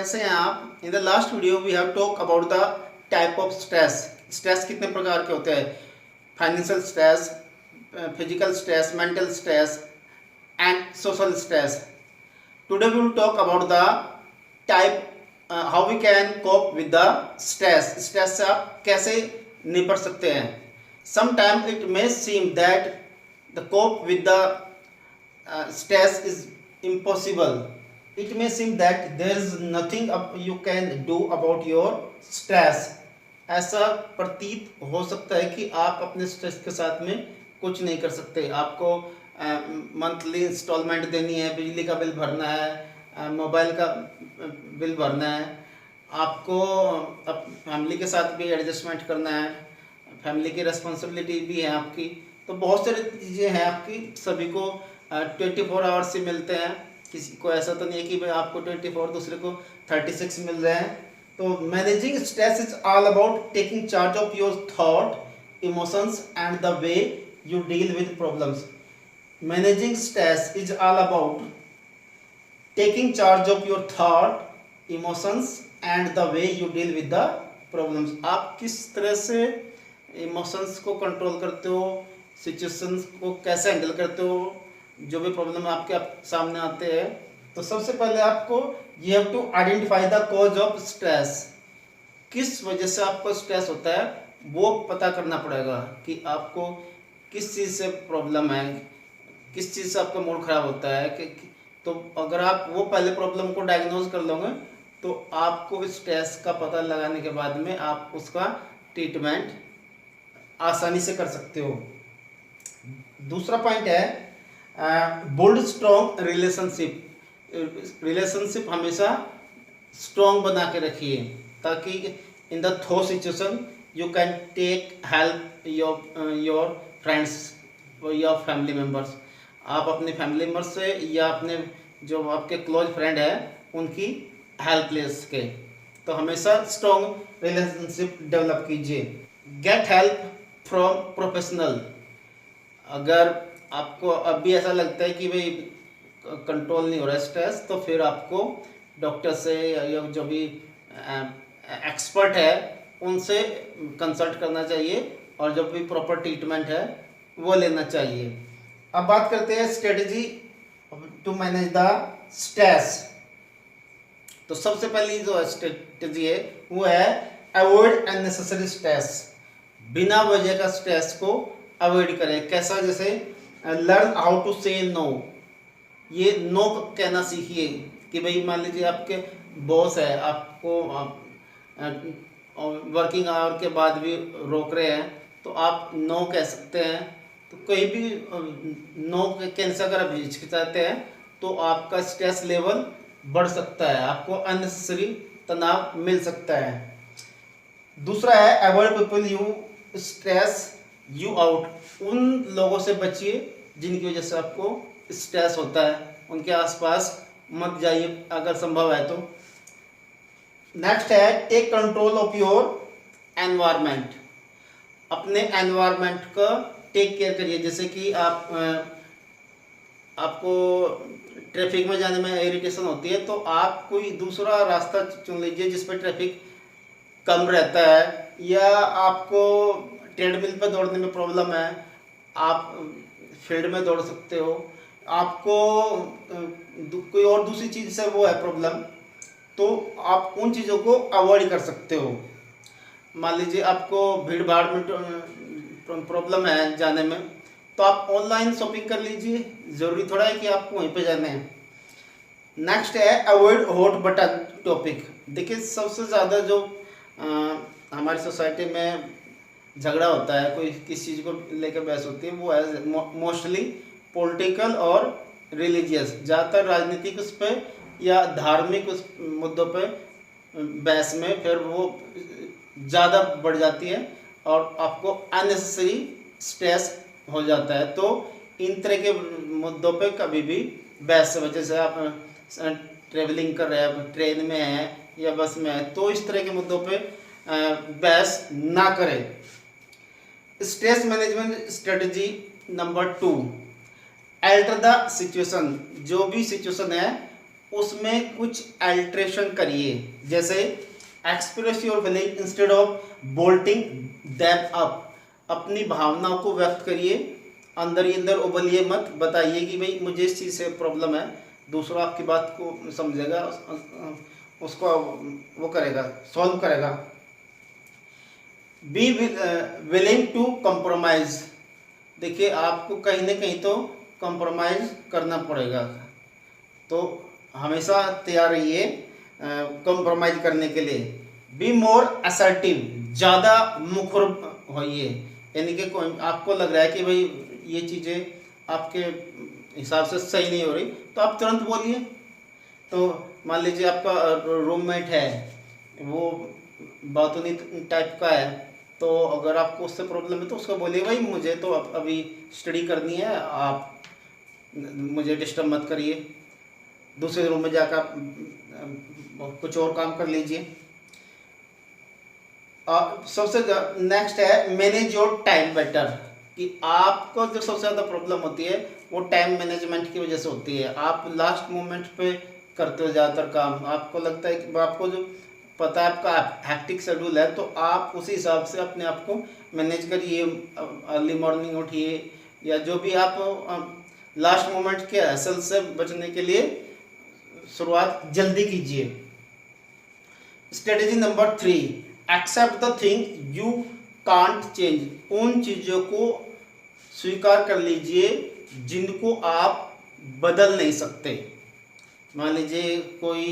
कैसे हैं आप? In the last video we have talk about the type of stress. Stress कितने प्रकार के होते हैं? Financial stress, physical stress, mental stress and social stress. Today we will talk about the type how we can cope with the stress. Stress से आप कैसे निपट सकते हैं? Sometime it may seem that the cope with the stress is impossible. It may seem that there is nothing you can do about your stress. ऐसा प्रतीत हो सकता है कि आप अपने स्ट्रेस के साथ में कुछ नहीं कर सकते। आपको मंथली इंस्टॉलमेंट देनी है, बिजली का बिल भरना है, मोबाइल का बिल भरना है, आपको फैमिली के साथ भी एडजस्टमेंट करना है, फैमिली की रिस्पॉन्सिबिलिटी भी है आपकी। तो बहुत सारी चीज़ें हैं आपकी, सभी को 24 आवर्स से मिलते हैं। किसी को ऐसा तो नहीं है कि भाई आपको 24 दूसरे को 36 मिल रहे हैं। तो managing stress is all about taking charge of your thought, emotions and the way you deal with problems. Managing stress is all about taking charge of your thought, emotions and the way you deal with the problems. आप किस तरह से emotions को control करते हो, situations को कैसे handle करते हो, जो भी प्रॉब्लम आपके सामने आते हैं। तो सबसे पहले आपको you have to identify the cause of stress. किस वजह से आपको स्ट्रेस होता है वो पता करना पड़ेगा कि आपको किस चीज़ से प्रॉब्लम है, किस चीज़ से आपका मूड खराब होता है तो अगर आप वो पहले प्रॉब्लम को डायग्नोज कर लोगे तो आपको स्ट्रेस का पता लगाने के बाद में आप उसका ट्रीटमेंट आसानी से कर सकते हो। दूसरा पॉइंट है बिल्ड स्ट्रॉन्ग रिलेशनशिप। रिलेशनशिप हमेशा स्ट्रॉन्ग बना के रखिए ताकि in the tough situation you can take help your friends या फैमिली मेम्बर्स। आप अपने फैमिली मेम्बर्स से या अपने जो आपके क्लोज फ्रेंड है उनकी हेल्प ले सके। तो हमेशा स्ट्रॉन्ग रिलेशनशिप डेवलप कीजिए। Get help from professional. अगर आपको अभी ऐसा लगता है कि भाई कंट्रोल नहीं हो रहा है स्ट्रेस, तो फिर आपको डॉक्टर से या जो भी एक्सपर्ट है उनसे कंसल्ट करना चाहिए और जो भी प्रॉपर ट्रीटमेंट है वो लेना चाहिए। अब बात करते हैं strategy to manage the stress. तो सबसे पहली जो स्ट्रेटजी है वो है अवॉइड अननेसेसरी स्ट्रेस। बिना वजह का स्ट्रेस को अवॉइड करें। कैसा? जैसे लर्न हाउ टू से नो। ये नो कहना सीखिए कि भाई मान लीजिए आपके बॉस है, आपको वर्किंग आवर के बाद भी रोक रहे हैं तो आप नो कह सकते हैं। तो कहीं भी नो कहने से अगर आप हिचकिचाते हैं तो आपका स्ट्रेस लेवल बढ़ सकता है, आपको अननेसेसरी तनाव मिल सकता है। दूसरा है avoid people you stress you out. उन लोगों से बचिए जिनकी वजह से आपको स्ट्रेस होता है, उनके आसपास मत जाइए अगर संभव है तो। नेक्स्ट है take control of your environment. अपने एनवायरनमेंट का टेक केयर करिए। जैसे कि आपको ट्रैफिक में जाने में इरिटेशन होती है तो आप कोई दूसरा रास्ता चुन लीजिए जिस पर ट्रैफिक कम रहता है, या आपको ट्रेडमिल पर दौड़ने में प्रॉब्लम है, आप फील्ड में दौड़ सकते हो। आपको कोई और दूसरी चीज़ से वो है प्रॉब्लम तो आप उन चीज़ों को अवॉइड कर सकते हो। मान लीजिए आपको भीड़ भाड़ में प्रॉब्लम है जाने में तो आप ऑनलाइन शॉपिंग कर लीजिए, ज़रूरी थोड़ा है कि आपको वहीं पे जाना है। नेक्स्ट है अवॉइड हॉट बटन टॉपिक। देखिए सबसे ज़्यादा जो हमारी सोसाइटी में झगड़ा होता है, कोई किस चीज़ को लेकर बहस होती है, वो है मोस्टली पॉलिटिकल और रिलीजियस। ज़्यादातर राजनीतिक उस पर या धार्मिक उस मुद्दों पे बहस में फिर वो ज़्यादा बढ़ जाती है और आपको अननेसेसरी स्ट्रेस हो जाता है। तो इन तरह के मुद्दों पे कभी भी बहस से बचे। जैसे आप ट्रेवलिंग कर रहे हैं, ट्रेन में हैं या बस में हैं, तो इस तरह के मुद्दों पे बहस ना करें। Stress management strategy number 2, alter the situation. जो भी सिचुएशन है उसमें कुछ अल्ट्रेशन करिए, जैसे express your feeling instead of bolting them up. अपनी भावनाओं को व्यक्त करिए, अंदर ही अंदर उबलिए मत, बताइए कि भाई मुझे इस चीज़ से प्रॉब्लम है, दूसरा आपकी बात को समझेगा, उसको वो करेगा, सॉल्व करेगा। Be willing to compromise. देखिए आपको कहीं ना कहीं तो कंप्रोमाइज करना पड़ेगा, तो हमेशा तैयार रहिए कंप्रोमाइज करने के लिए। बी मोर असर्टिव, ज़्यादा मुखर होइए, यानी कि कोई आपको लग रहा है कि भाई ये चीज़ें आपके हिसाब से सही नहीं हो रही, तो आप तुरंत बोलिए। तो मान लीजिए आपका रूममेट है, वो बातूनी टाइप का है, तो अगर आपको उससे प्रॉब्लम है तो उसको बोलिए भाई मुझे तो अभी स्टडी करनी है, आप मुझे डिस्टर्ब मत करिए, दूसरे रूम में जाकर कुछ और काम कर लीजिए। सबसे नेक्स्ट है मैनेज योर टाइम बेटर, कि आपको जो सबसे ज़्यादा प्रॉब्लम होती है वो टाइम मैनेजमेंट की वजह से होती है। आप लास्ट मोमेंट पे करते हो ज़्यादातर काम, आपको लगता है कि आपको जो पता है आपका हैक्टिक शेड्यूल है, तो आप उसी हिसाब से अपने आप को मैनेज करिए, अर्ली मॉर्निंग उठिए, या जो भी आप लास्ट मोमेंट के हसल से बचने के लिए शुरुआत जल्दी कीजिए। Strategy number 3, accept the thing you can't change. उन चीज़ों को स्वीकार कर लीजिए जिनको आप बदल नहीं सकते। मान लीजिए कोई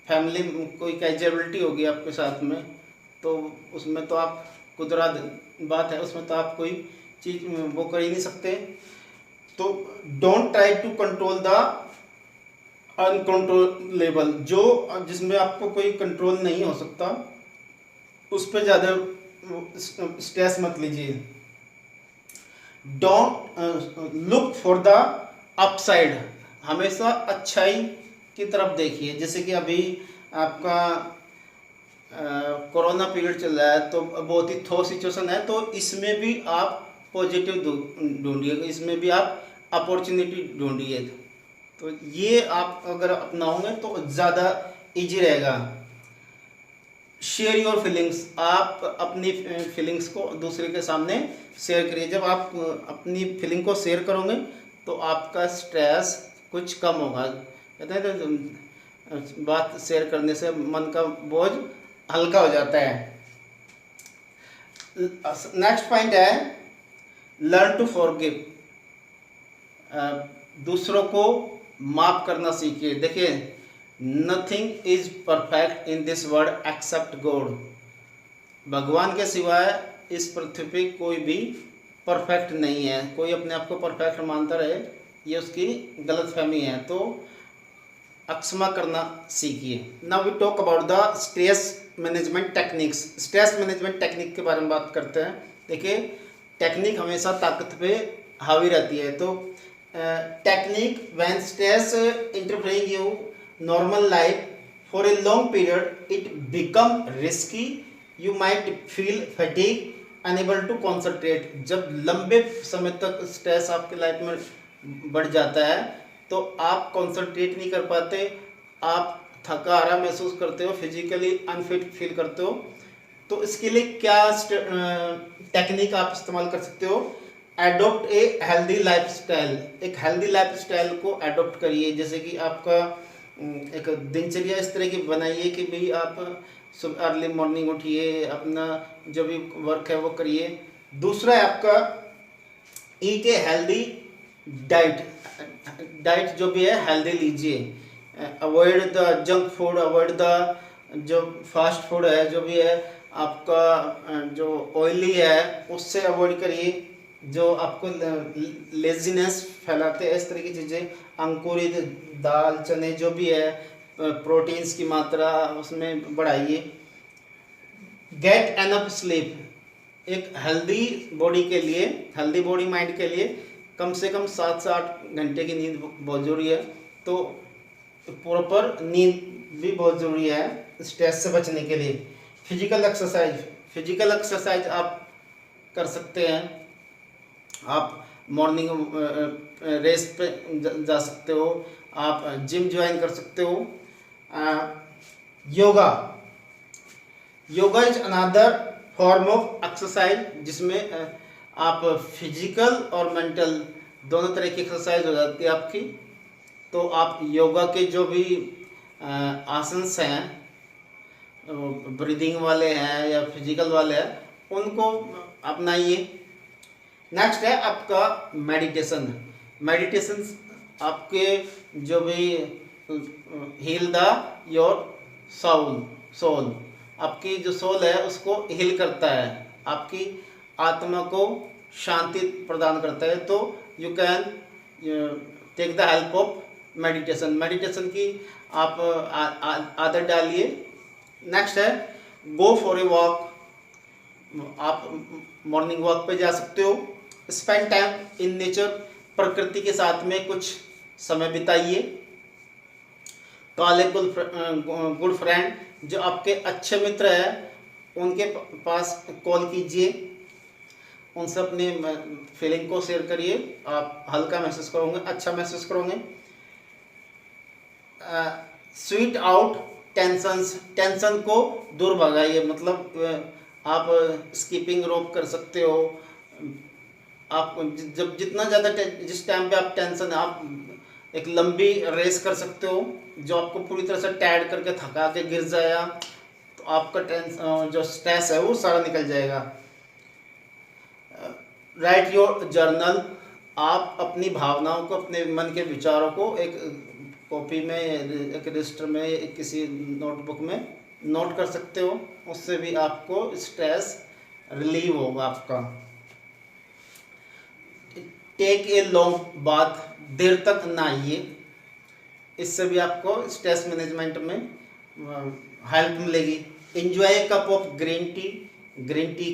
फैमिली कोई कैजुअलिटी होगी आपके साथ में, तो उसमें तो आप कुदरत बात है, उसमें तो आप कोई चीज़ वो कर ही नहीं सकते। तो don't try to control the uncontrollable, जो जिसमें आपको कोई कंट्रोल नहीं हो सकता उस पर ज़्यादा स्ट्रेस मत लीजिए। Don't look for the upside, हमेशा अच्छाई की तरफ देखिए। जैसे कि अभी आपका कोरोना पीरियड चल रहा है, तो बहुत ही थो सिचुएशन है, तो इसमें भी आप पॉजिटिव ढूंढिए, इसमें भी आप अपॉर्चुनिटी ढूंढिए। तो ये आप अगर अपनाओगे तो ज़्यादा इजी रहेगा। शेयर योर फीलिंग्स, आप अपनी फीलिंग्स को दूसरे के सामने शेयर करिए। जब आप अपनी फीलिंग को शेयर करोगे तो आपका स्ट्रेस कुछ कम होगा। कहते हैं तो बात शेयर करने से मन का बोझ हल्का हो जाता है। नेक्स्ट पॉइंट है लर्न टू फॉरगिव, दूसरों को माफ करना सीखिए। देखिए nothing is perfect in this world accept God, भगवान के सिवाय इस पृथ्वी पे कोई भी परफेक्ट नहीं है। कोई अपने आप को परफेक्ट मानता रहे, ये उसकी गलतफहमी है, तो अक्षमा करना सीखिए। Now we talk about the stress management techniques. Stress management technique के बारे में बात करते हैं। देखिए टेक्निक हमेशा ताकत पे हावी रहती है, तो technique when stress interfering you normal life for a long period it become risky, you might feel fatigue, unable to concentrate. जब लंबे समय तक स्ट्रेस आपकी लाइफ में बढ़ जाता है तो आप कॉन्सेंट्रेट नहीं कर पाते, आप थका हारा महसूस करते हो, फिजिकली अनफिट फील करते हो। तो इसके लिए क्या टेक्निक आप इस्तेमाल कर सकते हो? एडोप्ट ए हेल्दी लाइफस्टाइल, एक हेल्दी लाइफस्टाइल को एडोप्ट करिए। जैसे कि आपका एक दिनचर्या इस तरह की बनाइए कि भाई आप सुबह अर्ली मॉर्निंग उठिए, अपना जो भी वर्क है वो करिए। दूसरा है आपका ईट ए हेल्दी डाइट, डाइट जो भी है हेल्दी लीजिए। Avoid the junk food, avoid the जो फास्ट फूड है, जो भी है आपका जो ऑयली है उससे अवॉइड करिए, जो आपको लेजीनेस फैलाते हैं इस तरह की चीज़ें। अंकुरित दाल चने जो भी है, प्रोटीन्स की मात्रा उसमें बढ़ाइए। गेट एनफ स्लीप, एक हेल्दी बॉडी के लिए, हेल्दी बॉडी माइंड के लिए कम से कम 7 से 8 घंटे की नींद बहुत ज़रूरी है। तो प्रॉपर नींद भी बहुत ज़रूरी है स्ट्रेस से बचने के लिए। फिजिकल एक्सरसाइज, फिजिकल एक्सरसाइज आप कर सकते हैं। आप मॉर्निंग रेस पे जा सकते हो, आप जिम ज्वाइन कर सकते हो। Yoga, yoga is another form of exercise जिसमें आप फिजिकल और मेंटल दोनों तरह की एक्सरसाइज हो जाती है आपकी। तो आप योगा के जो भी आसन्स हैं, ब्रीदिंग वाले हैं या फिजिकल वाले हैं, उनको अपनाइए। नेक्स्ट है आपका मेडिटेशन। मेडिटेशन आपके जो भी हील द योर सोल, आपकी जो सोल है उसको हील करता है, आपकी आत्मा को शांति प्रदान करता है। तो you can take the help of meditation. Meditation की आप आदत डालिए। नेक्स्ट है गो फॉर ए वॉक। आप मॉर्निंग वॉक पे जा सकते हो। स्पेंड टाइम इन नेचर, प्रकृति के साथ में कुछ समय बिताइए। कॉल ए गुड फ्रेंड, जो आपके अच्छे मित्र हैं उनके पास कॉल कीजिए, उनसे अपनी फीलिंग को शेयर करिए। आप हल्का महसूस करोगे, अच्छा महसूस करोगे। स्वीट आउट टेंशंस, टेंशन को दूर भगाइए। मतलब आप स्कीपिंग रोप कर सकते हो। आप जब जितना ज़्यादा जिस टाइम पे आप टेंशन, आप एक लंबी रेस कर सकते हो जो आपको पूरी तरह से टायर्ड करके थका के गिर जाएगा, तो आपका जो स्ट्रेस है वो सारा निकल जाएगा। राइट योर जर्नल, आप अपनी भावनाओं को, अपने मन के विचारों को एक कॉपी में, एक रजिस्टर में, किसी नोटबुक में नोट कर सकते हो। उससे भी आपको स्ट्रेस रिलीव होगा आपका। टेक ए लॉन्ग बाथ, देर तक नहाइए, इससे भी आपको स्ट्रेस मैनेजमेंट में हेल्प मिलेगी। Enjoy A cup of green tea, green tea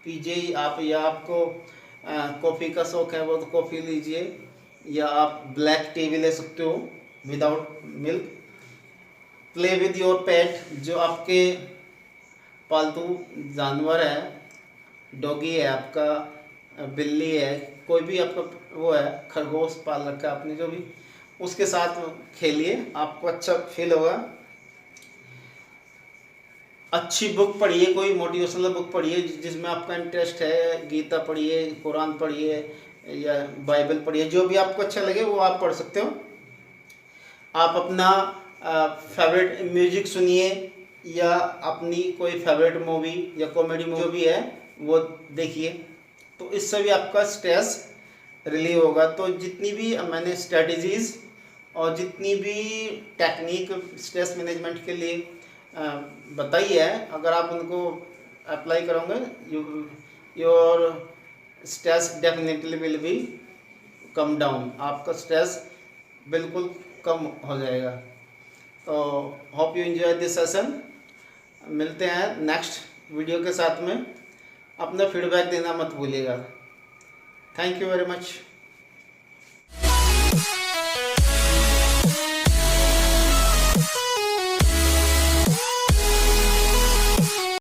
पीजिए आप, या आपको कॉफ़ी का शौक़ है वो तो कॉफ़ी लीजिए, या आप ब्लैक टी भी ले सकते हो without milk. Play with your पेट, जो आपके पालतू जानवर है, डॉगी है आपका, बिल्ली है, कोई भी आपका वो है, खरगोश पाल रखा है आपने जो भी, उसके साथ खेलिए, आपको अच्छा फील होगा। अच्छी बुक पढ़िए, कोई मोटिवेशनल बुक पढ़िए जिसमें आपका इंटरेस्ट है। गीता पढ़िए, कुरान पढ़िए या बाइबल पढ़िए, जो भी आपको अच्छा लगे वो आप पढ़ सकते हो। आप अपना फेवरेट म्यूजिक सुनिए, या अपनी कोई फेवरेट मूवी या कॉमेडी मूवी जो भी है वो देखिए, तो इससे भी आपका स्ट्रेस रिलीव होगा। तो जितनी भी मैंने स्ट्रेटजीज़ और जितनी भी टेक्निक स्ट्रेस मैनेजमेंट के लिए बताई है, अगर आप उनको अप्लाई करोगे, your stress definitely will be come down, आपका स्ट्रेस बिल्कुल कम हो जाएगा। तो hope you enjoy this session. मिलते हैं नेक्स्ट वीडियो के साथ में। अपना फीडबैक देना मत भूलिएगा। Thank you very much.